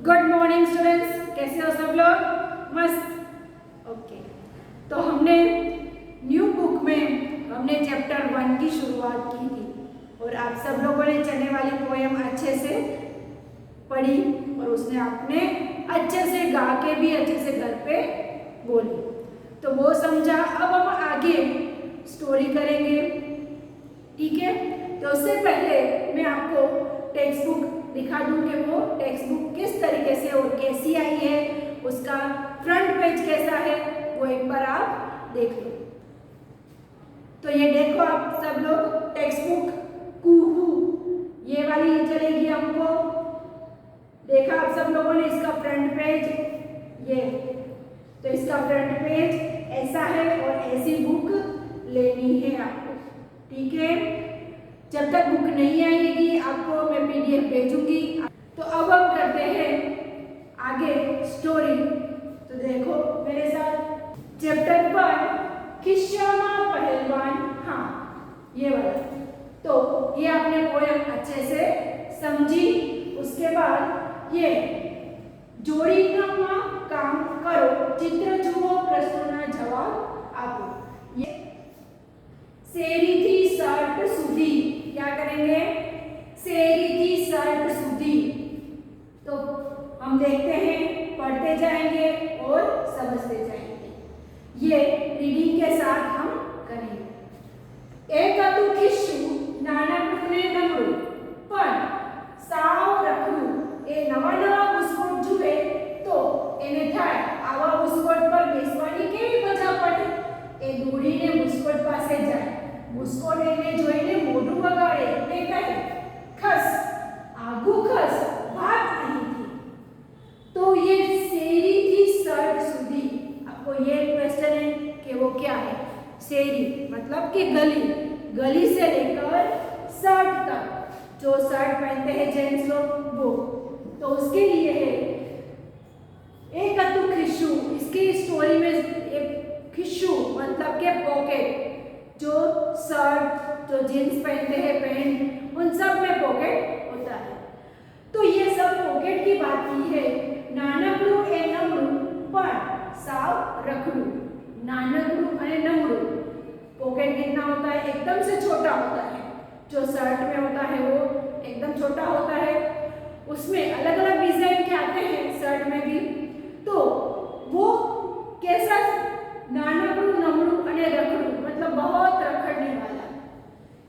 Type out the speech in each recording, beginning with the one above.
Good morning students, कैसे हो सब लोग? मस्त। ओके, तो हमने न्यू बुक में हमने चैप्टर 1 की शुरुआत की थी और आप सब लोगों ने चने वाली पोएम अच्छे से पढ़ी और उसने आपने अच्छे से गा के भी अच्छे से घर पे बोली, तो वो समझा। अब हम आगे स्टोरी करेंगे, ठीक है? तो उससे पहले मैं आपको टेक्स्ट बुक दिखा दूं कि वो टेक्स्ट बुक किस तरीके से और कैसी आई है, उसका फ्रंट पेज कैसा है, वो एक बार आप देख लो। तो ये देखो आप सब लोग, टेक्स्ट बुक कुहू ये वाली चलेगी हमको। देखा आप सब लोगों ने इसका फ्रंट पेज, ये तो इसका फ्रंट पेज ऐसा है और ऐसी बुक लेनी है आपको, ठीक है? जब तक बुक नहीं आएगी आपको मैं पीडीएफ भेजूंगी। तो अब हम करते हैं आगे स्टोरी। तो देखो मेरे साथ, चैप्टर 1 खिस्सामा पहलवान, हाँ ये वाला। तो ये आपने पोएम अच्छे से समझी। उसके बाद ये जोड़ीनामा काम करो, चित्र जुओ, प्रश्नोना जवाब आपो। ये શેરી થી શર્ટ સુધી, क्या करेंगे? શેરી થી શર્ટ સુધી। तो हम देखते हैं, पढ़ते जाएंगे और समझते जाएंगे। ये रीडिंग के साथ हम करेंगे। एक હતું ખિસ્સું, નાનકડું ને નમળું, પણ સાવ રખડું। એ નવા નવા બુસ્કોટ જુએ તો એને થાય આવા બુસ્કોટ પર બેસવાની કેવી મજા પડે। એ દોડીને બુસ્કોટ પાસે જાય। બુસ્કોટ એને જોઈને મોઢું બગાડે એટલે કહે, ખસ આગુ ખસ, ભાગ અહીંથી। तो ये શેરી થી શર્ટ સુધી, आपको ये क्वेश्चन है कि वो क्या है? શેરી मतलब कि गली, गली से लेकर शर्ट तक, जो शर्ट पहनते हैं जेंट्स लोग वो, तो उसके लिए है। एक હતું ખિસ્સું, इसकी स्टोरी में एक खिस्सू मतलब के पॉकेट, जो शर्ट जो जींस पहनते हैं पैंट, उन सब में पॉकेट होता है। तो ये सब पॉकेट की बात की है। नानकड़ू ए नमड़ू पर साव रखड़ू। नानकड़ू अने नमड़ू, पॉकेट कितना होता है? एकदम से छोटा होता है। जो शर्ट में होता है वो एकदम छोटा होता है। उसमें अलग अलग डिजाइन के आते हैं शर्ट में भी। तो वो कैसा? नानकड़ू, नमड़ू अने रखड़ू मतलब बहुत रखड़ने वाला।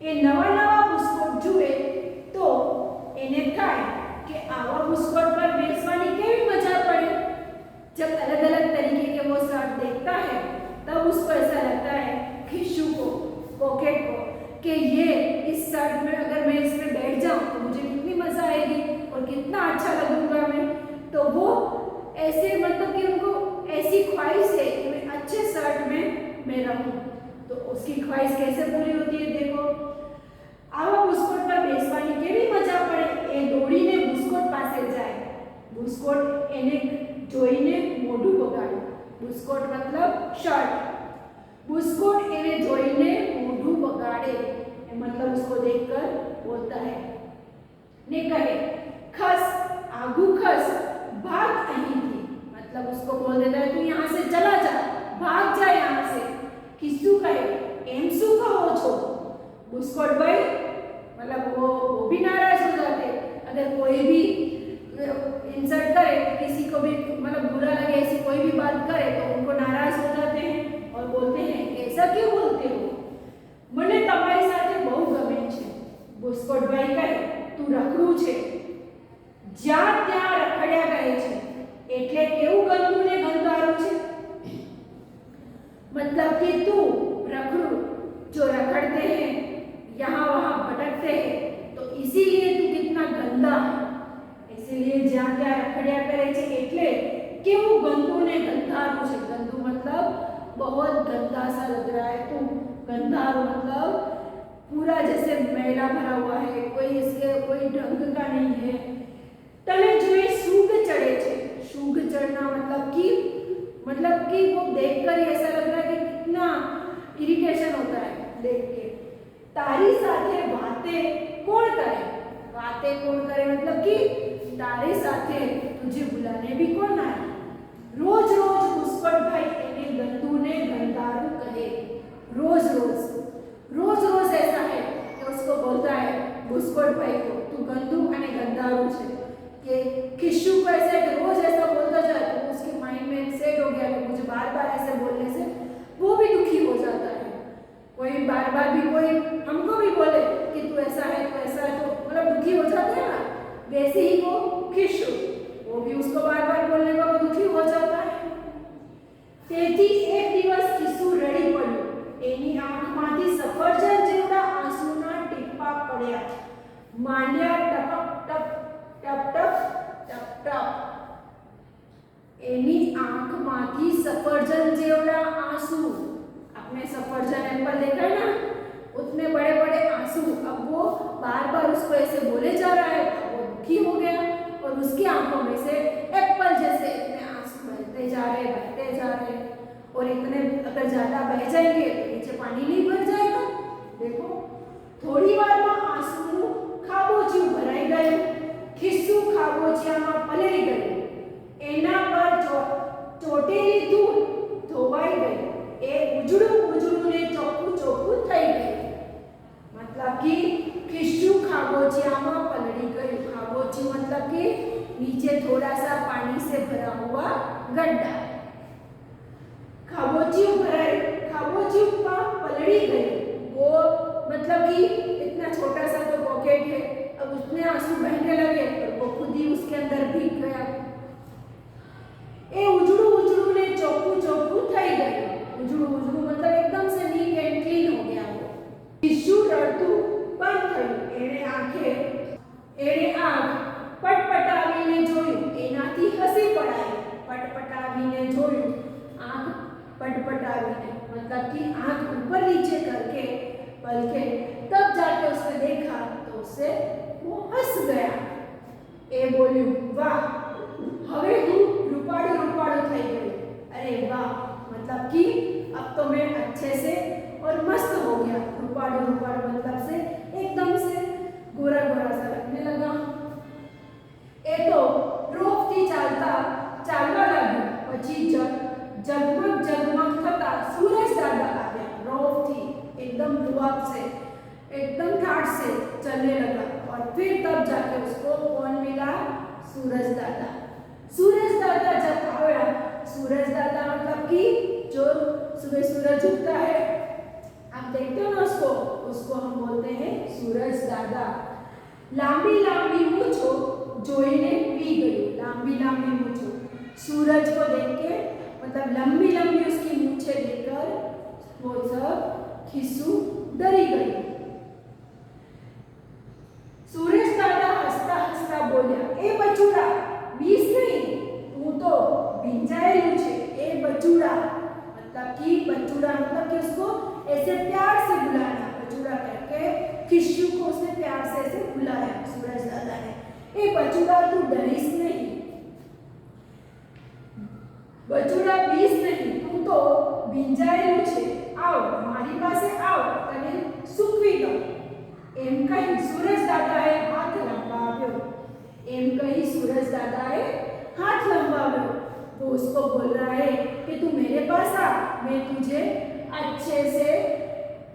ए नवा नवा बुस्कोट जुए तो एने थाय कि आवा बुस्कोट पर बेसवानी केवी मजा पड़े। जब अलग अलग तरीके के वो शर्ट देखता है तब उसको ऐसा लगता है, खिस्सू को, पॉकेट को, कि ये इस शर्ट में अगर मैं इसमें बैठ जाऊं तो मुझे कितनी मजा आएगी और कितना अच्छा लगूंगा मैं। तो वो ऐसे मतलब कि उनको ऐसी ख्वाहिश है कि मैं अच्छे शर्ट में मैं रहूं। तो उसकी ख्वाहिश कैसे पूरी होती है? देखो, आवा बुस्कोट पर बेसवानी केवी मजा पड़े। ए दौड़ीने बुस्कोट पासे जाए। बुस्कोट एने जोईने मोढुं बगाड़े। बुस्कोट मतलब शर्ट। बुस्कोट एने जोईने मोढुं बगाड़े मतलब उसको देखकर बोलता है ने कहे, खस आगू खस, भाग અહીંથી। मतलब उसको बोल देता है तू यहाँ से चला जा, भाग जा यहाँ से। खिस्सू कहे, एम शू कहो छो? बुस्कोट भाई मतलब वो भी नाराज हो जाते। अगर कोई भी इंसल्ट करे, किसी को भी मतलब बुरा लगे, ऐसी कोई भी बात करे तो उनको नाराज हो जाते हैं और बोलते हैं ऐसा क्यों बोलते हो? મને તમારી સાથે બહુ ગમે છે। बुस्कोट भाई કહે, તું રખડું છે, જ્યાં ત્યાં રખડ્યા કરે છે એટલે કેવું ગંદુ ને ગંધારું છે। मतलब कि तू रखड़ू, जो रखड़ते हैं यहाँ वहाँ भटकते हैं, तो इसीलिए तू कितना गंदा है। इसीलिए જ્યાં ત્યાં રખડ્યા કરે છે એટલે કેવું ગંદુ ને ગંધારું છે। गंदू मतलब बहुत गंदा सा लग रहा है तू। गंधारू मतलब पूरा जैसे मैला भरा हुआ है, कोई इसके कोई ढंग का नहीं है। तने जो ये सूग चढ़े छे, सूग चढ़ना मतलब कि वो देखकर ही ऐसा लग रहा है कि कितना इरिटेशन होता है देख के। तारी साथे बातें कौन करे? बातें कौन करे मतलब कि તારી સાથે તુજે બુલાને ભી કોણ આયા? રોજ રોજ પુષ્કળભાઈ એને गंदूने गंदारू कहे। रोज रोज रोज रोज ऐसा है कि उसको बोलता है पुष्कळभाई को तू गंदू अने गंदारू छे। कि खिशु को ऐसे रोज ऐसा बोलता जाए तो उसके माइंड में सेट हो गया कि मुझे बार बार ऐसे बोलने से वो भी दुखी हो जाता है। कोई बार बार भी कोई हमको भी बोले कि तू ऐसा है तो मतलब दुखी हो जाते हैं ना, वैसे ही वो खिशु वो भी उसको बार बार बोलने पर वो दुखी हो जाता है। તેથી એક દિવસ ખિસ્સુ રડી પડ્યો। એની આંખમાંથી સફરજન જેવડા આંસુના ટીપા પડ્યા। માંડ્યા ટપક ટપ ટપ ટપ ટપ ટપ। એની આંખમાંથી સફરજન જેવડા આંસુ, आपने सफरजन एप्पल देखा है ना, उतने बड़े बड़े आंसू। अब वो बार बार उसको ऐसे बोले जा रहा है, वो दुखी हो गया और उसकी आंखों में से एप्पल जैसे इतने आंसू बहते जा रहे और इतने अगर ज्यादा बह जाएंगे तो नीचे पानी नहीं भर जाएगा। देखो थोड़ी बार में आंसू खाबोचिયું भराई गયું। खिस्सू खाबोचियाમાં પલળી ગયું। એના પર ચોટેલી ધૂળ ધોવાઈ ગઈ। એ ઉજળું ઉજળું ને ચોખ્ખું ચોખ્ખું થઈ ગયું। मतलब कि खिस्सू खाबोचियाમાં पलળી गયું। खाबोचिયું मतलब कि नीचे थोड़ा सा पानी से भरा हुआ गड्ढा। खाबोचिયું भराई, खाबोचिયું का पलड़ी गई। वो मतलब कि इतना छोटा सा तो पॉकेट है, अब उसमें आंसू बहने लगे तो वो खुद ही उसके अंदर भीग गया। ए उजड़ू उजड़ू ने चौकू चौकू थई गयो। उजड़ू उजड़ू मतलब एकदम से नीट एंड क्लीन हो गया। वो खिस्सू रड़तू बंद थયું। एणे आंख पटपटावीने जोયું। एनाथी हसी पड़ाई। पटपटावीने जोયું, आंख पटपटावीने मतलब कि आंख ऊपर नीचे करके पलके, तब जाके उसने देखा तो उससे वो हंस गया। ए बोल्યું वाह હવે હું રૂપાળું રૂપાળું થઈ ગયું। अरे वाह मतलब कि अब तो मैं अच्छे से और मस्त हो गया। रूपाळुं रूपाळुं मतलब से एकदम से गोरा गोरा सा लगने लगा। ए तो रोफथी चालवा लाग्यो। પછી जगमग जगमग थता सूरज दादा आया। रोफथी एकदम रुआब से एकदम ठाठ से चलने लगा और फिर तब जाके उसको कौन मिला? सूरज दादा। सूरज दादा जब आया, सूरज दादा मतलब कि जो सुबह सूरज उगता है, आप देखते हो ना उसको हम बोलते हैं सूरज दादा। लांबी लांबी मूछो जोईने पी गई। लांबी लांबी मूछो सूरज को देख के मतलब लंबी लंबी उसकी मूछें देखकर वो सब खिस्सू डरी गई। सूरज दादा हंसता हंसता बोलिया ए बचूड़ा बीस नहीं, तू तो भिंजाएलू छे। ए बचूड़ा मतलब कि बचूड़ा मतलब कि उसको ऐसे प्यार से बुलाना। बचूड़ा करके खिस्सू को उसने प्यार से ऐसे बुलाया सूरज दादा ने। ए बचूड़ा तू डरीस नहीं, बचूड़ा बीस नहीं, तू तो भिंजाएलू छे। आओ मारी पासे आओ, तने सूकवी दो। एम कही सूरज दादाए हाथ लंबाव्यो। एम कही सूरज दादाए हाथ लंबाव्यो। वो उसको बोल रहा है कि तू मेरे पास आ, मैं तुझे अच्छे से।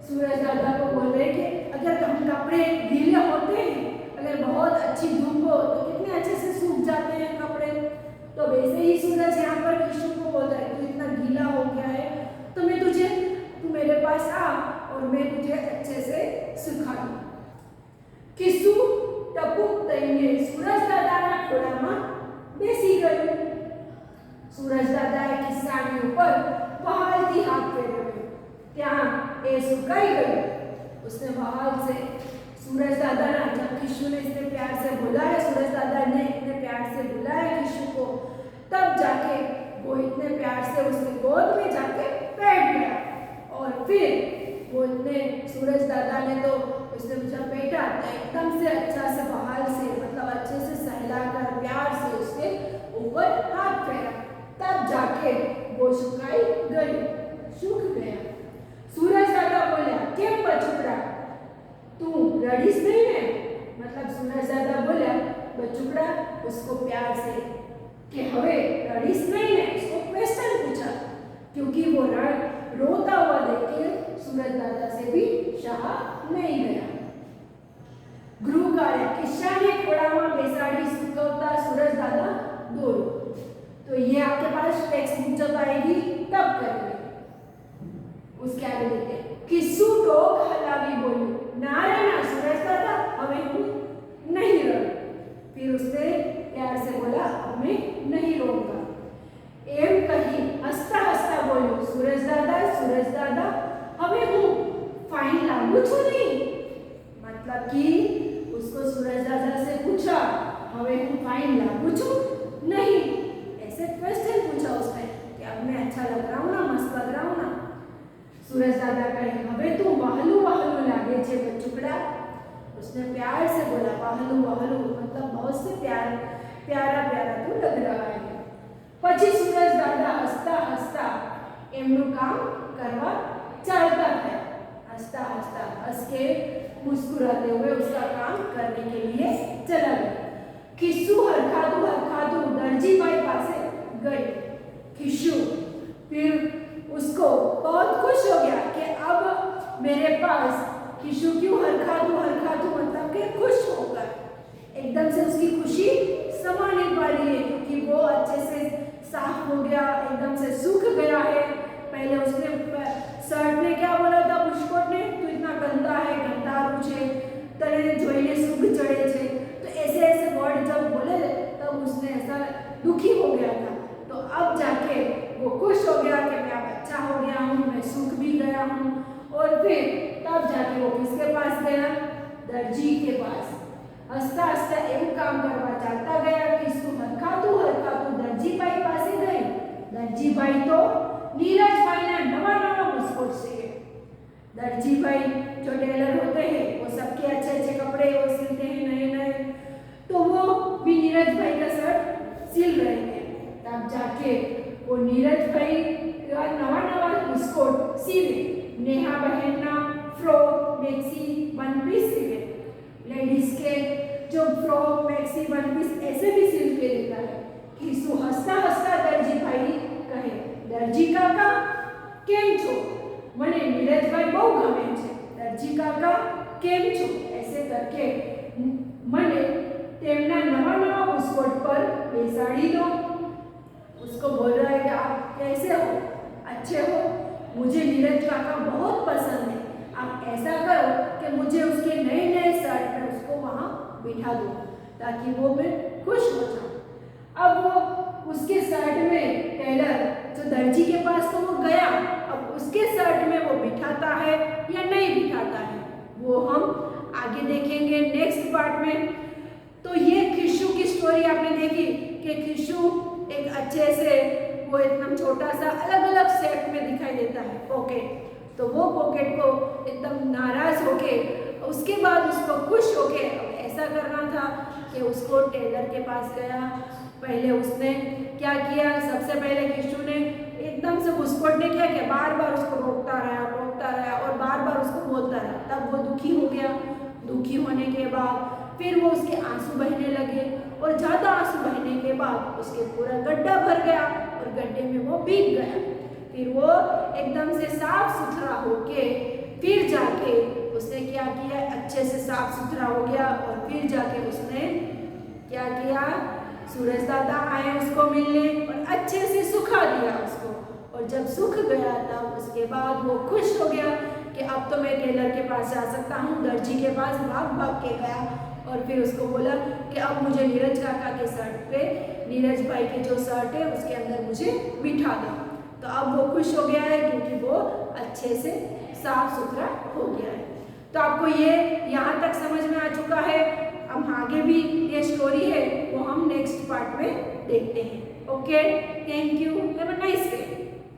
सूरज दादा को बोल रहे कि अगर हम कपड़े गीले होते हैं, अगर बहुत अच्छी धूप हो तो कितने अच्छे से सूख जाते हैं कपड़े, तो वैसे ही सूरज यहाँ पर खिस्सू को बोल रहा है तू इतना गीला हो गया है तो मैं तुझे, तू मेरे पास आ और मैं तुझे अच्छे से सुखा दूं। खिस्सू टपूक थईने सूरज दादाना खोळामां बेसी गयो। सूरज दादाए खिस्सानी ઉપર વહાલથી હાથ ફેરવ્યો। ત્યાં એ સુકાઈ ગયો। उसने वहाल से सूरज दादा ने, जब खिस्सू ने इतने प्यार से बुलाया, सूरज दादा ने इतने प्यार से बुलाया खिस्सू को, तब जाके वो इतने प्यार से उसकी गोद में जाके बैठ गया। और फिर वो इतने सूरज दादा ने तो उसने जब बैठा तो एकदम से अच्छा से बहाल से मतलब अच्छे से सहलाकर प्यार से उसके ऊपर हाथ फेरा। तब जाके वो सुखाई गई, सूख गया। सूरज दादा बोला केम बचूड़ा तू रड़ीस नहीं है? मतलब सूरज दादा बोला बचूड़ा उसको प्यार से कि हवे रड़ीस नहीं है, उसको क्वेश्चन पूछा, क्योंकि वो रोता हुआ देख के सूरज दादा से भी सहा नहीं गया। गृहकार्य किस्साने खोड़ाમાં બેસાડી સૂકવતા सूरज दादा દોરો। तो ये आपके पास टेक्स्ट बुक जब आएगी तब करेंगे। उसके आगे देखते हैं, किस्सू डोक हलावी बोली, ना रे ना सूरज दादा हमें नहीं रो। फिर उसने प्यार से बोला, अब मैं नहीं रोऊंगा। एम कही हंसता हंसता बोलो, सूरज दादा हमें हूँ फाइन लागू छू नहीं। मतलब कि उसको सूरज दादा से पूछा, हमें हूँ फाइन लागू छू नहीं, ऐसे क्वेश्चन पूछा उसने कि अब मैं अच्छा लग रहा हूँ ना, मस्त लग रहा हूँ ना। सूरज दादा कहे, हमें तू वहलू वहलू लागे छे बच्चुकड़ा। उसने प्यार से बोला, वहलू वहलू मतलब बहुत से प्यारा प्यारा तू लग रहा है। પછી सूरज दादा हंसता हंसता एमનું काम करवा चालता है। हंसता हंसता हंस के मुस्कुराते हुए उसका काम करने के लिए चला गया। खिस्सू हरखादू दर्जी भाई पासे गई। खिस्सू फिर उसको बहुत खुश हो गया कि अब मेरे पास, खिस्सू क्यों हरखादू मतलब कि खुश होकर, एकदम से उसकी खुशी समा नहीं पा रही है, क्योंकि वो अच्छे से साफ हो गया, एकदम से सूख गया है। पहले उसने शर्ट ने क्या बोला था, पुष्कोट ने, तू इतना गंदा है, गंदारू छे, तने जोईने सूख चढ़े छे। तो ऐसे ऐसे वर्ड जब बोले तब उसने ऐसा दुखी हो गया था। तो अब जाके वो खुश हो गया कि मैं अब अच्छा हो गया हूँ, मैं सूख भी गया हूँ। और फिर तब जाके वो किसके पास गया, दर्जी के पास। हंसता हंसता एक काम करवा चाहता गया कि इसको हरखातू दर्जी भाई पासे गई। दर्जी भाई तो नीरज भाई ने नवा बुस्कोट सीए। दर्जी भाई जो टेलर होते हैं वो सबके अच्छे कपड़े वो सिलते हैं नए, तो वो भी नीरज भाई का शर्ट सिल रहे थे। तब जाके वो नीरज भाई का नवा बुस्कोट सीवे। नेहा बहन ना फ्रॉक मैक्सी वन पीस सीवे। लेडीज के जो फ्रॉक मैक्सी वन पीस ऐसे भी सिल के देता है। किसु हंसता हंसता दर्जी भाई कहे, दर्जी काका केम छो, मने नीरज भाई बहुत गमे छे, दर्जी काका केम छो, ऐसे करके मने तेमना नवा बुस्कोट पर बेसाड़ी दो। उसको बोल रहा है कि आप कैसे हो, अच्छे हो, मुझे नीरज काका बहुत पसंद है, आप ऐसा करो कि मुझे उसके नए शर्ट में उसको वहाँ बिठा दो ताकि वो मैं खुश हो जाऊँ। अब वो उसके शर्ट में टेलर जो दर्जी के पास तो वो गया, अब उसके शर्ट में वो बिठाता है या नहीं बिठाता है वो हम आगे देखेंगे नेक्स्ट पार्ट में। तो ये खिस्सू की स्टोरी आपने देखी कि खिस्सू एक अच्छे से वो एकदम छोटा सा अलग शेप में दिखाई देता है पॉकेट, तो वो पॉकेट को एकदम नाराज होके उसके बाद उसको खुश होके ऐसा करना था कि उसको टेलर के पास गया। पहले उसने क्या किया, सबसे पहले खिस्सू ने एकदम से बुस्कोट ने क्या किया, बार उसको रोकता रहा और बार उसको बोलता रहा। तब वो दुखी हो गया। दुखी होने के बाद फिर वो उसके आंसू बहने लगे और ज़्यादा आंसू बहने के बाद उसके पूरा गड्ढा भर गया और गड्ढे में वो भीग गया। फिर वो एकदम से साफ सुथरा होके फिर जाके उसने क्या किया, अच्छे से साफ सुथरा हो गया और फिर जाके उसने क्या किया, सूरज दादा आए उसको मिलने और अच्छे से सुखा दिया उसको। और जब सूख गया तब उसके बाद वो खुश हो गया कि अब तो मैं टेलर के पास जा सकता हूँ। दर्जी के पास भाग के गया और फिर उसको बोला कि अब मुझे नीरज काका के शर्ट पे, नीरज भाई के जो शर्ट है उसके अंदर मुझे बिठा दो। तो अब वो खुश हो गया है क्योंकि वो अच्छे से साफ सुथरा हो गया है। तो आपको ये यहाँ तक समझ में आ चुका है। अब आगे भी ये स्टोरी है वो हम नेक्स्ट पार्ट में देखते हैं। Okay, thank you, have a nice day.